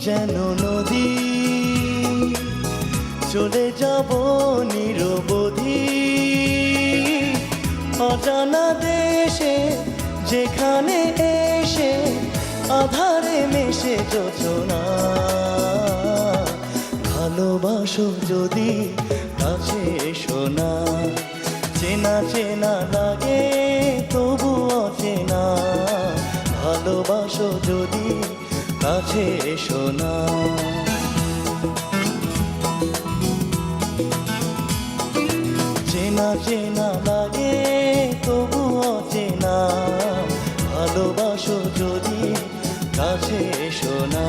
যেন নদী, চলে যাব নিরবধি অজানা দেশে, যেখানে এসে আধারে মেশে যোজনা। ভালোবাসো যদি কাছে এসো না, চেনা চেনা লাগে তবু অচেনা। ভালোবাসো যদি কাছে এসো না। চেনা চেনা লাগে তবু অচেনা। ভালোবাসো যদি কাছে এসো না।